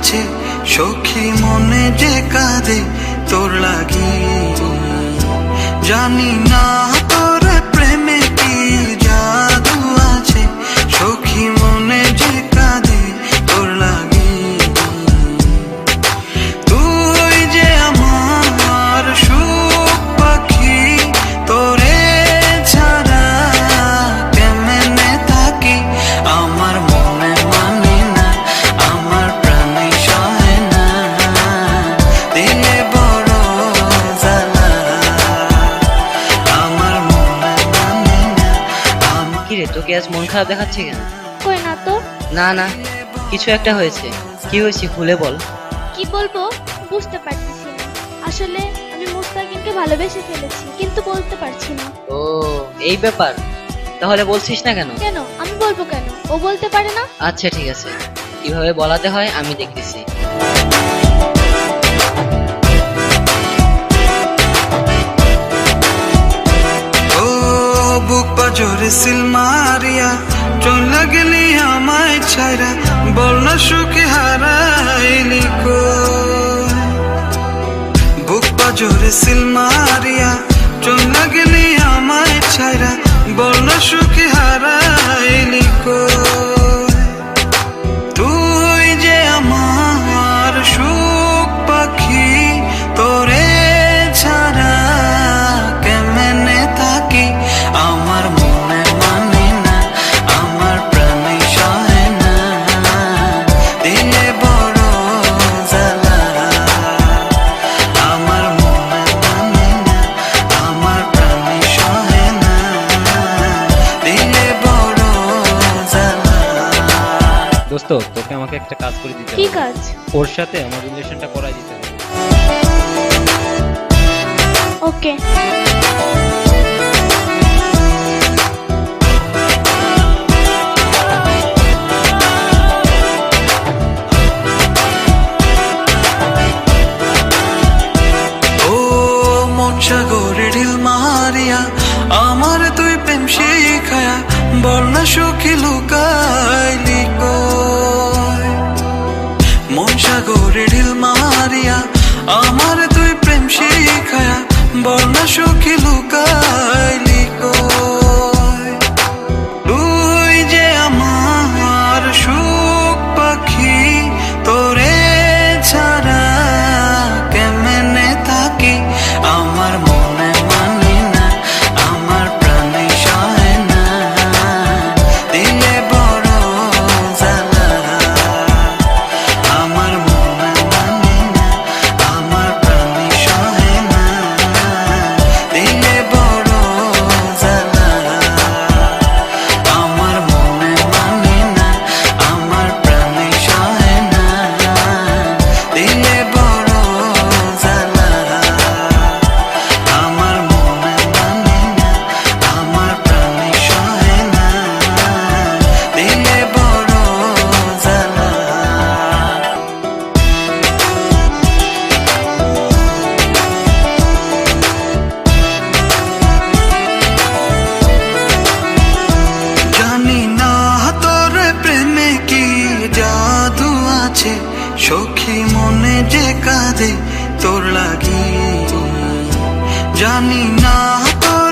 আছে, সখী মনে যে কাঁদে তোর লাগি। জানি না তোর প্রেমে কি জাদু আছে, সখী মনে যে কাঁদে তোর লাগি। তুই যে আমার সুখ পাখি, তোরে ছাড়া কেমনে থাকি। আমার মনে মানে না, আমার প্রাণে সহে না, দিলে বড় জ্বালা। আমার মনে মানে না। কিরে, তোকে আজ মন খারাপ দেখাচ্ছে কেন? কই না তো। না না, কিছু একটা হয়েছে। কি হয়েছে খুলে বল। কি বলবো বুঝতে পারতেছি না। আসলে আমি মুস্তাকিনকে ভালোবেসে ফেলেছি, কিন্তু বলতে পারছি না। ও এই ব্যাপার, তাহলে বলছিস না কেন? কেন আমি বলবো কেন? ও বলতে পারে না? আচ্ছা ঠিক আছে, কিভাবে বলাতে হয় আমি দেখতেছি। ও বুক পাজরে সিল মারিয়া চলে গেলি আমায় ছাইরা, বল না সুখে হারাইলি কই। বুক পাজরে সিল মারিয়া চলে গেলি আমায় ছাইরা, বল না সুখে হারাইলি কই। তুই যে আমার সুখ পাখি, তোরে ছাড়া কেমনে থাকি। আমার মনে মানে না, আমার প্রাণে সহে না, দিলে বড় জ্বালা। আমার মনে মানে না, আমার প্রাণে সহে না, দিলে বড় জ্বালা। দোস্ত, তোকে আমাকে একটা কাজ করে দিতে কি হবে। কাজ? ওর সাথে আমার রিলেশনটা করাই দিতে হবে। ওকে। ও মন সাগরে ঢিল মারিয়া আমার তুই প্রেম শিখায়া, বল না সুখী লুকাইলি কই। মন সাগরে ঢিল মারিয়া আমার তুই প্রেম শিখায়া, বল না সুখী লুকাইলি কই। তুই যে আমার সুখ পাখি, তোরে ছাড়া কেমনে থাকি। আমার মনে মানে না, আমার প্রাণে সহে না, দিলে বড় জ্বালা। আমার মনে মানে না, আমার প্রাণে সহে না, দিলে বড় জ্বালা। আমার মনে মানে না, আমার প্রাণে সহে না, দিলে বড় জ্বালা। আমার মনে মানে না, আমার প্রাণে সহে না, দিলে বড় জ্বালা। জানি না তোর প্রেমে কি জাদু আছে, সখী মনে যে কাঁদে তোর লাগি। জানি না তোর